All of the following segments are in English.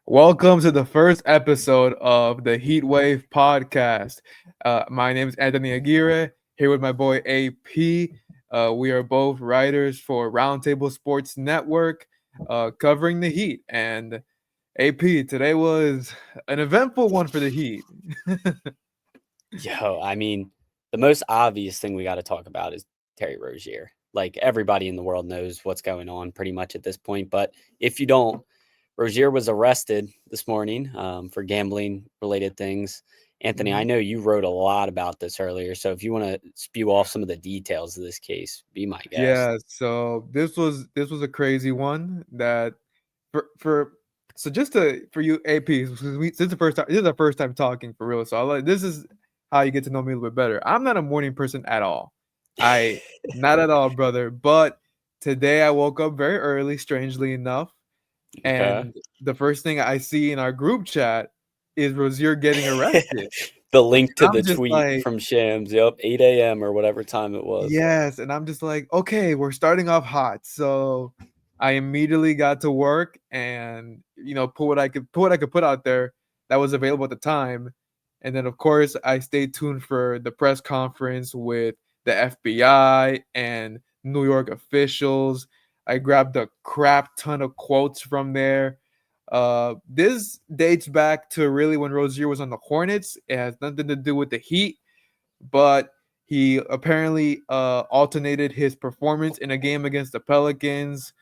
Welcome to the first episode of the Heat Wave podcast. My name is Anthony Aguirre, here with my boy AP. We are both writers for Roundtable Sports Network, covering the Heat. And AP, today was an eventful one for the Heat. The most obvious thing we got to talk about is Terry Rozier. Like everybody in the world knows what's going on pretty much at this point. But if you don't, Rozier was arrested this morning for gambling related things. Anthony, I Mhm. know you wrote a lot about this earlier. So if you want to spew off some of the details of this case, be my guest. Yeah, so this was a crazy one that for so just to for you AP, this is the first time, this is our first time talking for real. So this is how you get to know me a little bit better. I'm not a morning person at all. I Not at all, brother. But today I woke up very early, strangely enough, Okay. and the first thing I see in our group chat is Rozier getting arrested. The link to And the I'm just tweet like, from Shams. Yep, 8 a.m. or whatever time it was. yes, and I'm just like, okay, we're starting off hot. So I immediately got to work and put what I could put out there that was available at the time. And then of course I stayed tuned for the press conference with the FBI and New York officials. I grabbed a crap ton of quotes from there. This dates back to really when Rozier was on the Hornets. It has nothing to do with the Heat, but he apparently alternated his performance in a game against the Pelicans,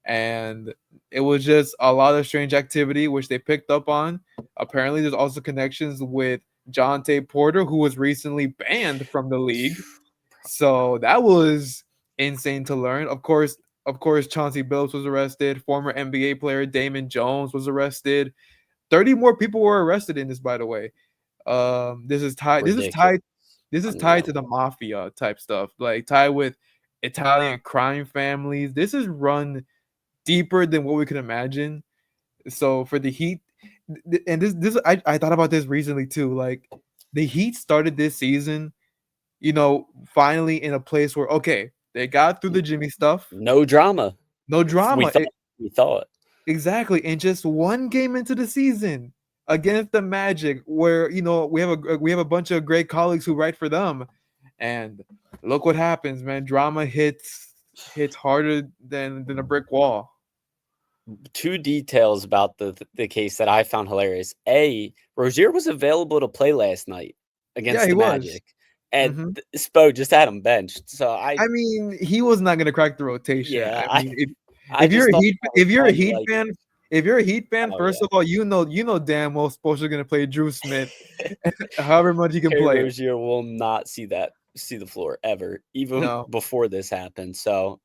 and it was just a lot of strange activity which they picked up on. Apparently, there's also connections with Jonte Porter, who was recently banned from the league. So that was insane to learn. Of course, Chauncey Billups was arrested. Former NBA player Damon Jones was arrested. 30 more people were arrested in this, by the way. This is tied. This is Ridiculous. tied. This is tied Unreal. to the mafia type stuff, like tied with Italian crime families. This is run deeper than what we could imagine. So for the Heat, and I thought about this recently too. Like the Heat started this season, finally in a place where okay, they got through the Jimmy stuff, No drama. no We drama. thought. We thought. Exactly, and just one game into the season against the Magic, where we have a bunch of great colleagues who write for them, and look what happens, man. Drama hits harder than a brick wall. Two details about the case that I found hilarious. A, Rozier was available to play last night Yeah, against he the was. Magic, and hmm Spo just had him benched. So I mean, he was not gonna crack the rotation. yeah, I I mean, I just thought that was If you're a funny. Heat fan, Oh first yeah, of all, you know damn well Spoelstra's gonna play Drew Smith, however much he can Terry play it. Rozier will not see the floor ever, even No, before this happened. So,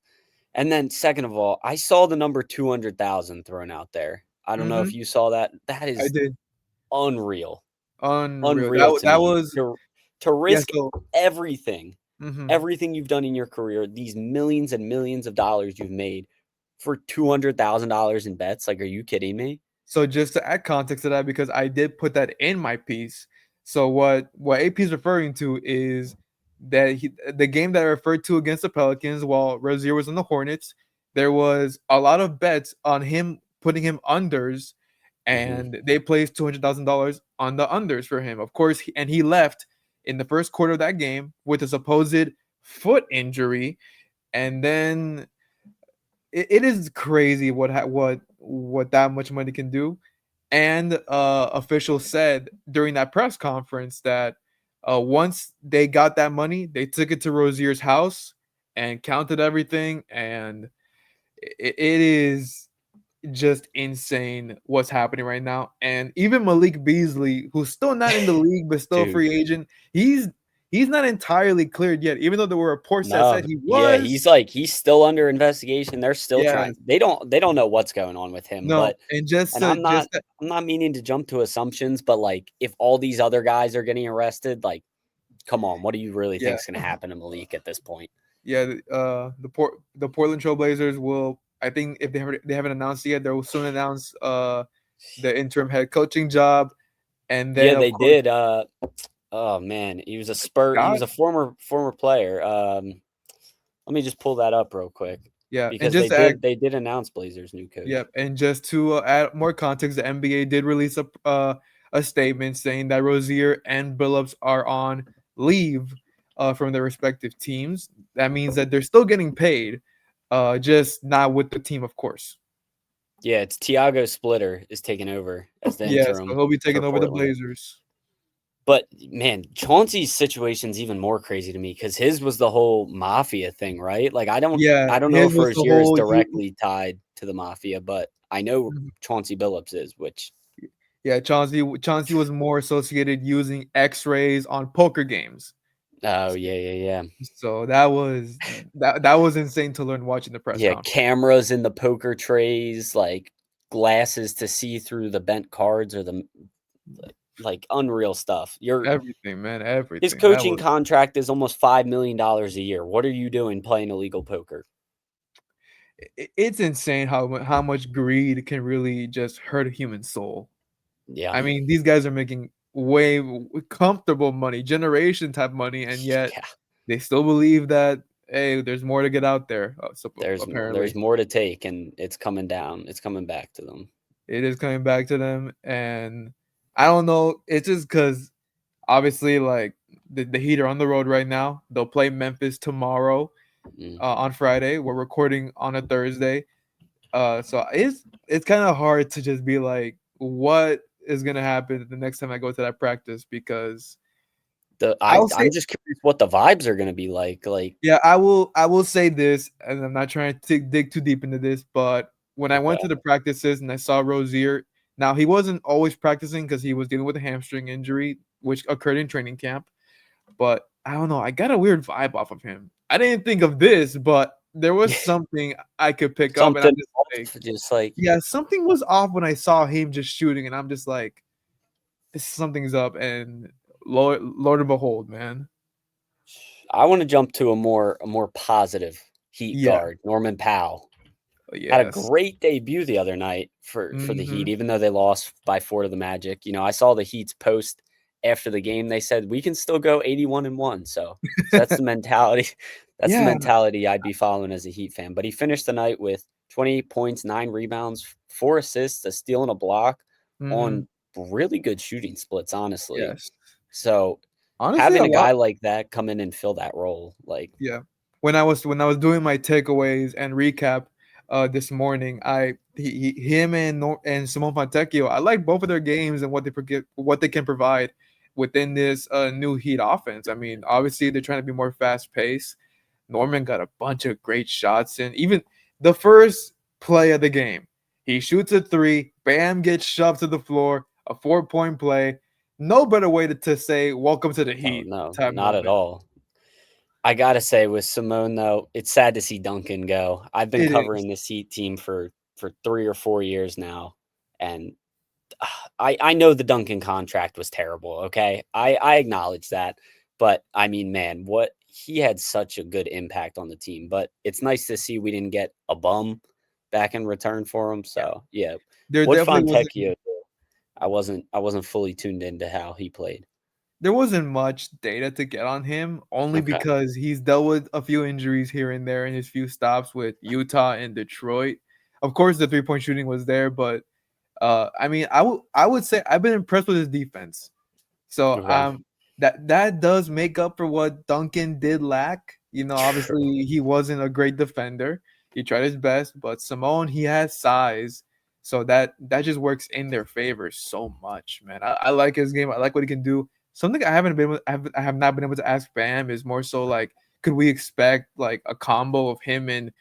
and then second of all, I saw the number 200,000 thrown out there. I don't know hmm if you saw that. That I is did. unreal. Unreal. Unreal That to that me was to yeah. risk So everything, mhm. everything you've done in your career, these millions and millions of dollars you've made for $200,000 in bets. Like, are you kidding me? So just to add context to that, because I did put that in my piece. So what AP is referring to is that the game that I referred to against the Pelicans while Rozier was on the Hornets, there was a lot of bets on him putting him unders, Hmm. and they placed $200,000 on the unders for him. Of course, and he left in the first quarter of that game with a supposed foot injury, and then it is crazy what that much money can do. And officials said during that press conference that once they got that money, they took it to Rozier's house and counted everything, and it is just insane what's happening right now. And even Malik Beasley, who's still not in the league but still a Dude, free agent, he's not entirely cleared yet, even though there were reports that no, said he yeah, was. he's still under investigation. They're still Yeah, trying. They don't know what's going on with him. no, But and just and to just to, I'm not meaning to jump to assumptions, but like if all these other guys are getting arrested, like come on, what do you really yeah, think is going to happen to Malik at this point? yeah, the Portland Trailblazers will. I think if they haven't announced yet, they will soon announce the interim head coaching job, and Yeah, then of they course did. Oh man, he was a Spur. He Scott. was a former player. Let me just pull that up real quick. Yeah, and because just to add, they did announce Blazers' new yeah, coach. and just to add more context, the NBA did release a statement saying that Rozier and Billups are on leave from their respective teams. That means that they're still getting paid, just not with the team, of course. Yeah, it's Tiago Splitter is taking over as the Yeah, so interim he'll be for taking over the Portland. Blazers. But man, Chauncey's situation's even more crazy to me because his was the whole mafia thing, right? Like Yeah, I don't know his if was the Rozier is whole directly tied to the mafia, but I know Mhm. Chauncey Billups is, which Yeah, Chauncey was more associated using X-rays on poker games. oh yeah. So that was insane to learn watching the press Yeah, conference. cameras in the poker trays, like glasses to see through the bent cards or the like unreal stuff. Everything, man, His everything. That coaching was contract is almost $5 million a year. What are you doing playing illegal poker? it's insane how much greed can really just hurt a human soul. Yeah. I mean, these guys are making way comfortable money, generation type money, and yet Yeah. they still believe that hey, there's more to get out there. There's Apparently, more to take and it's coming down. It's coming back to them. it is coming back to them, and I don't know. It's just because obviously, like the Heat are on the road right now. They'll play Memphis tomorrow Mm. on Friday. We're recording on a Thursday. So it's kind of hard to just be like, what is gonna happen the next time I go to that practice? Because I'll say, I'm just curious what the vibes are gonna be like. Like, yeah, I will say this, and I'm not trying to dig too deep into this, but when I went okay, to the practices and I saw Rozier, now he wasn't always practicing because he was dealing with a hamstring injury, which occurred in training camp. But I don't know, I got a weird vibe off of him. I didn't think of this, but there was something I could pick up, and I'm something just like, off, just like yeah, something was off when I saw him just shooting, and I'm just like, something's up. And Lord and behold, man, I want to jump to a more positive Heat yeah, guard, Norman Powell. Had a yes, great debut the other night for the Heat, hmm even though they lost by 4 to the Magic. You know, I saw the Heat's post after the game. They said we can still go 81-1. So that's the mentality. That's the yeah, mentality I'd be following as a Heat fan. But he finished the night with 28 points, 9 rebounds, 4 assists, a steal and a block hmm on really good shooting splits, honestly. yes. So Honestly, a having a lot. guy like that come in and fill that role, like Yeah. When I was doing my takeaways and recap this morning, him and Simone Fontecchio, I like both of their games and what they can provide within this new Heat offense. I mean, obviously they're trying to be more fast paced. Norman got a bunch of great shots and even the first play of the game, he shoots a three, Bam gets shoved to the floor, a 4-point play. No better way to say welcome to the oh Heat no, type not at moment. all. I gotta say, with Simone though, it's sad to see Duncan go. I've been It is. covering this Heat team for 3 or 4 years now, and I know the Duncan contract was terrible. Okay, I acknowledge that, but I mean, man, what he had such a good impact on the team. But it's nice to see we didn't get a bum back in return for him. Yeah. So yeah, There what definitely wasn't Fontecchio, I wasn't fully tuned into how he played. there wasn't much data to get on him only Okay, because he's dealt with a few injuries here and there in his few stops with Utah and Detroit. Of course, the three-point shooting was there, but I mean, I would say I've been impressed with his defense. So okay, that does make up for what Duncan did lack. true. Obviously he wasn't a great defender. He tried his best, but Simone, he has size. So that just works in their favor so much, man. I like his game. I like what he can do. Something I haven't been able, I have not been able to ask Bam is more so like, could we expect like a combo of him and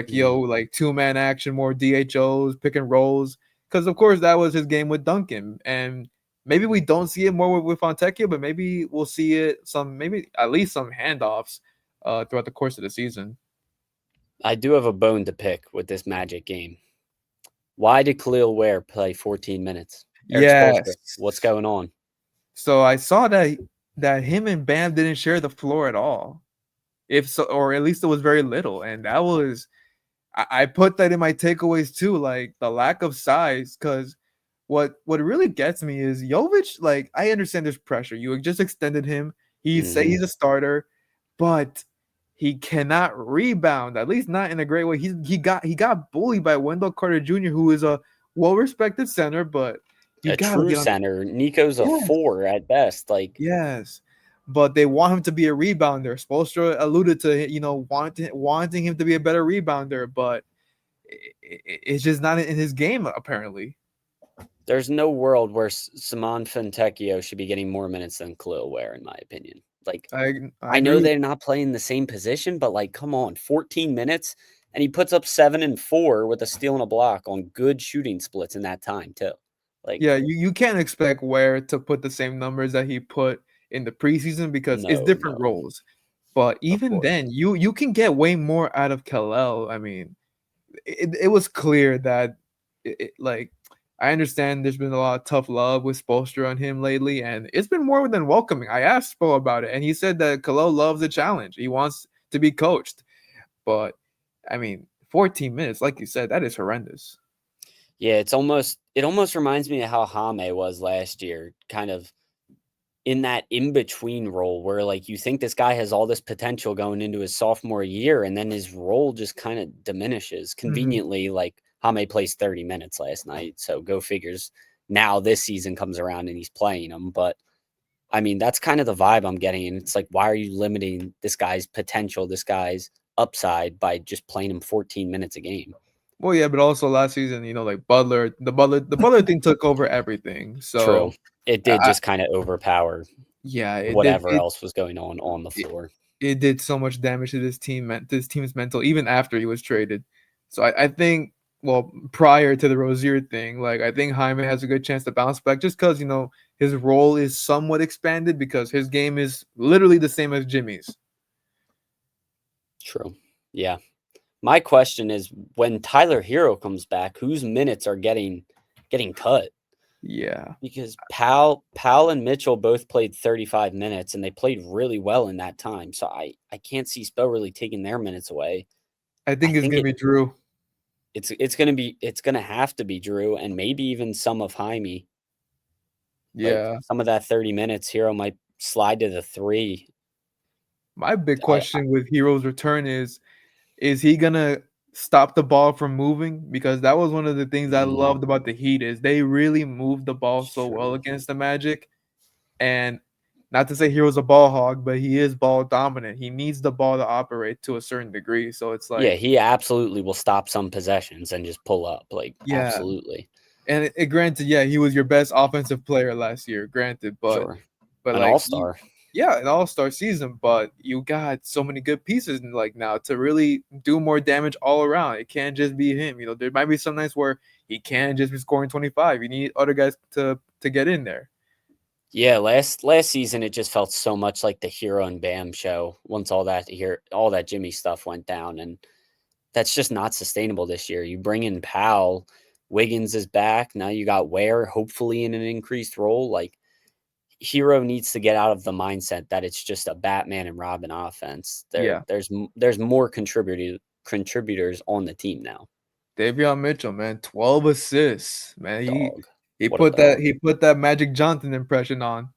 Mm. Fontecchio, like two-man action, more DHOs, pick and rolls? Because of course that was his game with Duncan, and maybe we don't see it more with Fontecchio, but maybe we'll see it maybe at least some handoffs throughout the course of the season. I do have a bone to pick with this Magic game. Why did Khalil Ware play 14 minutes? Eric Spoelstra, what's Yes. going on? So I saw that him and Bam didn't share the floor at all. If so, or at least it was very little, and that was I put that in my takeaways too, like the lack of size. Because what really gets me is Jovic. Like I understand there's pressure. You just extended him. He's Mhm. a starter, but he cannot rebound, at least not in a great way. He got bullied by Wendell Carter Jr., who is a well-respected center, but you A gotta true get on. center. Nico's a Yes, 4 at best. Like, yes. But they want him to be a rebounder. Spoelstra alluded to wanting him to be a better rebounder, but it's just not in his game apparently. there's no world where Simon Fontecchio should be getting more minutes than Khalil Ware, in my opinion. Like, I I agree know with. they're not playing the same position, but like, come on, 14 minutes, and he puts up 7 and 4 with a steal and a block on good shooting splits in that time too. Like, Yeah, you can't expect Ware to put the same numbers that he put in the preseason because it's no, different no, roles. But of even course. then, you can get way more out of Kalel. I mean, it was clear that like I understand there's been a lot of tough love with Spoelstra on him lately, and it's been more than welcoming. I asked Spo about it, and he said that Kalel loves a challenge. He wants to be coached. But I mean, 14 minutes, like you said, that is horrendous. Yeah, it almost reminds me of how Hame was last year, kind of in that in between role where like you think this guy has all this potential going into his sophomore year, and then his role just kind of diminishes Mhm. conveniently. Like Hame plays 30 minutes last night, so go figures. Now this season comes around and he's playing them, but I mean that's kind of the vibe I'm getting, and it's like, why are you limiting this guy's potential, this guy's upside by just playing him 14 minutes a game? Well, yeah, but also last season, like the Butler thing took over everything. True, So, it did I, just kind of overpower yeah, it did. whatever else was going on the It floor. it did so much damage to this team's mental, even after he was traded. So I think, well, prior to the Rozier thing, like I think Jaime has a good chance to bounce back, just because his role is somewhat expanded because his game is literally the same as Jimmy's. True. Yeah. My question is, when Tyler Hero comes back, whose minutes are getting cut? Yeah, Because Powell and Mitchell both played 35 minutes, and they played really well in that time. So I can't see Spo really taking their minutes away. I I think it's think gonna be Drew. it's gonna have to be Drew, and maybe even some of Jaime. Like Yeah, some of that 30 minutes, Hero might slide to the 3. my big I question with Hero's return is he gonna stop the ball from moving? Because that was one of the things I mm, loved about the Heat is they really moved the ball so well true. against the Magic. And not to say Hero's a ball hog, but he is ball dominant. He needs the ball to operate to a certain degree. So it's Yeah, like, he absolutely will stop some possessions and just pull up. Like, yeah. absolutely. And granted, yeah, he was your best offensive player last year, granted, but Sure. but An like all-star. yeah, an all-star season, but you got so many good pieces like now to really do more damage all around. It can't just be him. There might be some nights where he can't just be scoring 25. You need other guys to get in there. Yeah, last season it just felt so much like the Hero and Bam show once all that Jimmy stuff went down, and that's just not sustainable this year. You bring in Powell, Wiggins is back. Now you got Ware hopefully in an increased role. Like, Hero needs to get out of the mindset that it's just a Batman and Robin offense. Yeah. There's more contributors on the team now. Davion Mitchell, man, 12 assists. Man, he Dog. he What a put that dog. he put that Magic Johnson impression on.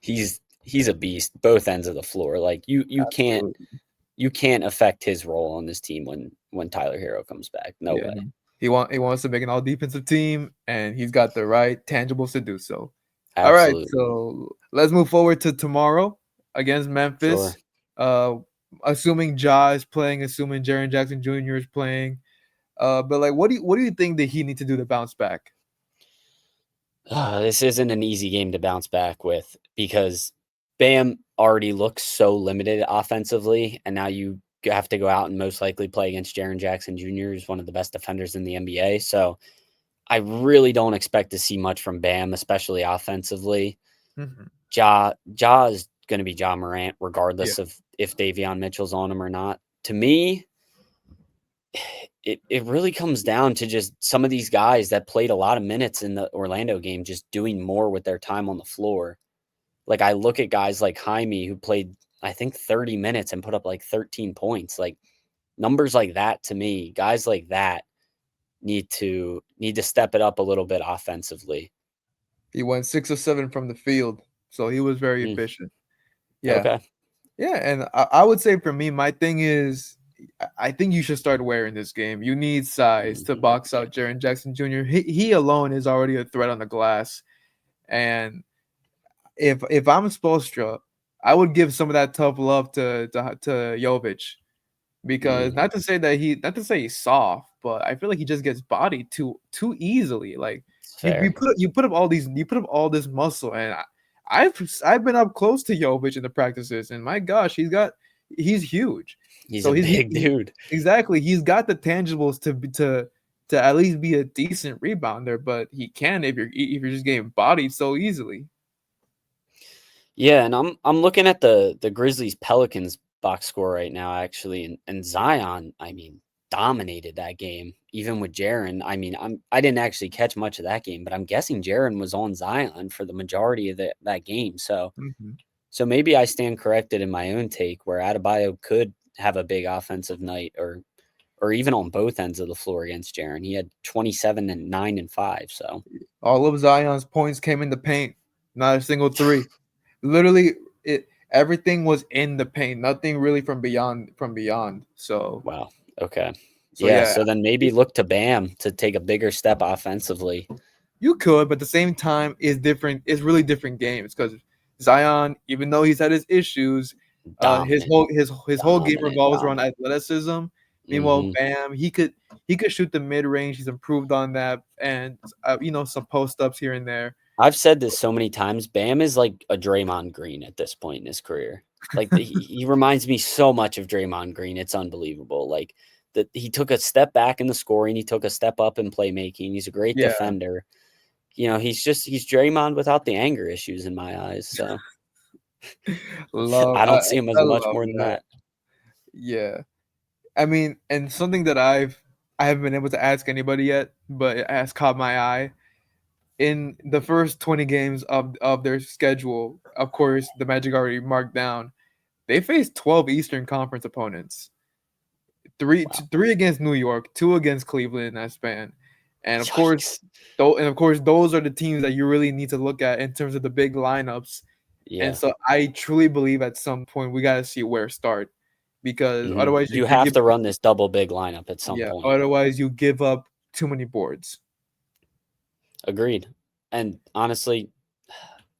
He's a beast, both ends of the floor. Like, Absolutely. you can't affect his role on this team when Tyler Hero comes back. No Yeah, way. no. He wants to make an all defensive team, and he's got the right tangibles to do so. All right, Absolutely. so let's move forward to tomorrow against Sure. Memphis. Uh, assuming Ja is playing, assuming Jaren Jackson Jr. is playing. But like, what do you think that he need to do to bounce back? This isn't an easy game to bounce back with because Bam already looks so limited offensively, and now you have to go out and most likely play against Jaren Jackson Jr., who's one of the best defenders in the NBA. So I really don't expect to see much from Bam, especially offensively. Mhm. Ja is going to be Ja Morant, Yeah, regardless of if Davion Mitchell's on him or not. To me, it really comes down to just some of these guys that played a lot of minutes in the Orlando game just doing more with their time on the floor. Like, I look at guys like Jaime who played, I think, 30 minutes and put up like 13 points. Like, numbers like that, to me, guys like that need to step it up a little bit offensively. he went 6 or 7 from the field, so he was very Mm, efficient. Yeah, okay. Yeah, and I would say for me, my thing is, I think you should start wearing this game. You need size to Mhm. box out Jaren Jackson Jr. He alone is already a threat on the glass, and if I'm Spoelstra, I would give some of that tough love to Jovic because Mm, not to say he's soft, but I feel like he just gets bodied too easily. Like it's fair. you put up all these you put up all this muscle, and I've been up close to Jovic in the practices, and my gosh, he's huge. He's a So big dude. exactly he's got the tangibles to at least be a decent rebounder, but he can if you're just getting bodied so easily. Yeah, and I'm looking at the Grizzlies Pelicans box score right now actually, and Zion, I mean, dominated that game even with Jaren. I mean, I didn't actually catch much of that game, but I'm guessing Jaren was on Zion for the majority of that game. Mhm. So maybe I stand corrected in my own take where Adebayo could have a big offensive night or even on both ends of the floor against Jaren. He had 27 and 9 and 5, so All of Zion's points came in the paint, not a single three. Literally, it everything was in the paint. Nothing really from beyond. wow. Okay. So Yeah, yeah, so then maybe look to Bam to take a bigger step offensively. you could, but at the same time, it's different. It's really different games because Zion, even though he's had his issues, Dominant. his whole game Dominant, revolves around dominant. athleticism. Meanwhile, Mhm. Bam, he could shoot the mid range. He's improved on that, and some post ups here and there. I've said this so many times. Bam is like a Draymond Green at this point in his career. Like he reminds me so much of Draymond Green. It's unbelievable. Like that he took a step back in the scoring. He took a step up in playmaking. He's a great Yeah, defender. He's Draymond without the anger issues in my eyes. So love I don't see him as I much love more than that. that. Yeah. I mean, and something that I haven't been able to ask anybody yet, but it has caught my eye. In the first 20 games of their schedule, of course, the Magic already marked down. They faced 12 Eastern Conference opponents. Wow. Three against New York, two against Cleveland in that span. And of course, Yikes. those are the teams that you really need to look at in terms of the big lineups. And Yeah. so I truly believe at some point we got to see where start because otherwise You you have give to run this double big lineup at some yeah, point. otherwise you give up too many boards. Agreed. And honestly,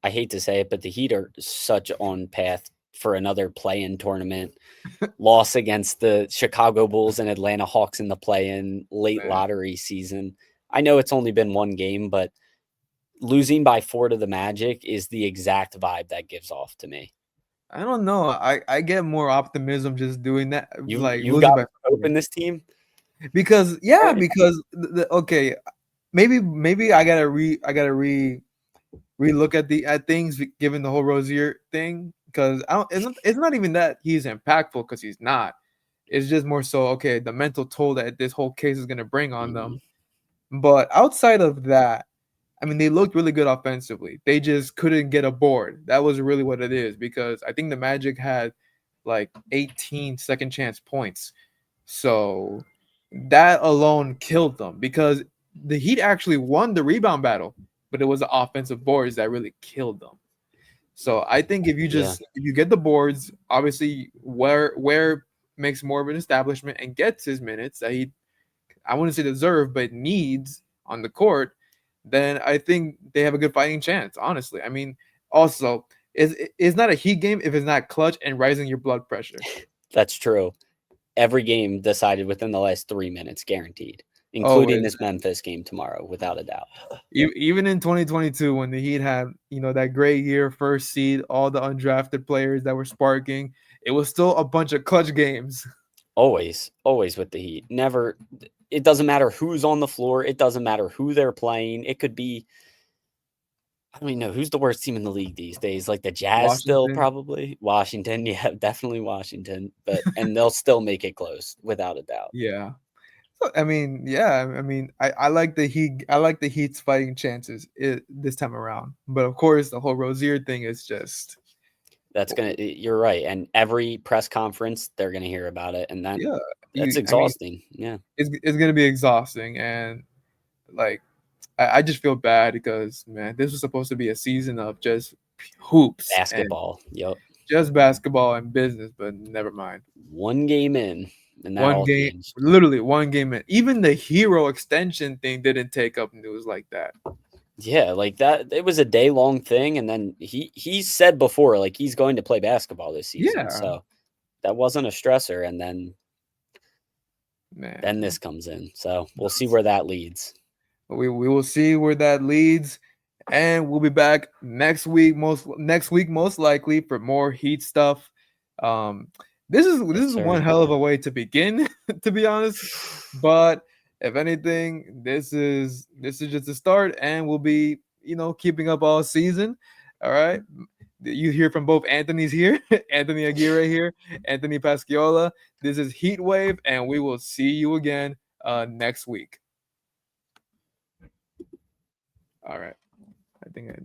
I hate to say it, but the Heat are such on path for another play-in tournament loss against the Chicago Bulls and Atlanta Hawks in the play-in late Man, lottery season. I know it's only been one game, but losing by 4 to the Magic is the exact vibe that gives off to me. I don't know. I get more optimism just doing that, like You losing got by hope 4. in this team? Because All yeah, right. because okay, maybe I gotta re-look at the at things given the whole Rozier thing because I don't it's not even that he's impactful because he's not. It's just more so okay the mental toll that this whole case is gonna bring on Mhm. them. But outside of that, I mean they looked really good offensively. They just couldn't get a board. That was really what it is because I think the Magic had like 18 second chance points. So that alone killed them because the Heat actually won the rebound battle, but it was the offensive boards that really killed them. So I think Yeah. if you get the boards, obviously where makes more of an establishment and gets his minutes that he I wouldn't say deserve, but needs on the court, then I think they have a good fighting chance. Honestly, I mean, also it's not a Heat game if it's not clutch and rising your blood pressure. That's true. Every game decided within the last 3 minutes, guaranteed, including Always. this Memphis game tomorrow, without a doubt. Even in 2022, when the Heat had that great year, first seed, all the undrafted players that were sparking, it was still a bunch of clutch games. Always, always with the Heat. Never. It doesn't matter who's on the floor. It doesn't matter who they're playing. It could be. I don't even know who's the worst team in the league these days. Like the Jazz, still Washington, probably Washington. Yeah, definitely Washington. And they'll still make it close without a doubt. yeah. So, I mean, yeah. I mean, I like the Heat. I like the Heat's fighting chances this time around. But of course, the whole Rozier thing is just, That's gonna. You're right. And every press conference, they're gonna hear about it, and yeah. that's I mean, exhausting. Yeah, it's gonna be exhausting, and like I just feel bad because man, this was supposed to be a season of just hoops and basketball. Yep. just basketball and business, but never mind. One game in, and that One all game, changed. literally one game in. Even the hero extension thing didn't take up news like that. Yeah, like that. It was a day long thing, and then he said before like he's going to play basketball this season, Yeah, so that wasn't a stressor. And then man. this comes in, so we'll see where that leads. We will see where that leads, and we'll be back next week most likely for more Heat stuff. Um, this Yes, is sir. one hell of a way to begin, to be honest. But if anything, this is just a start, and we'll be keeping up all season. All right. You hear from both Anthony's here, Anthony Aguirre here, Anthony Pasquiola. This is Heat Wave, and we will see you again next week. All right. I think I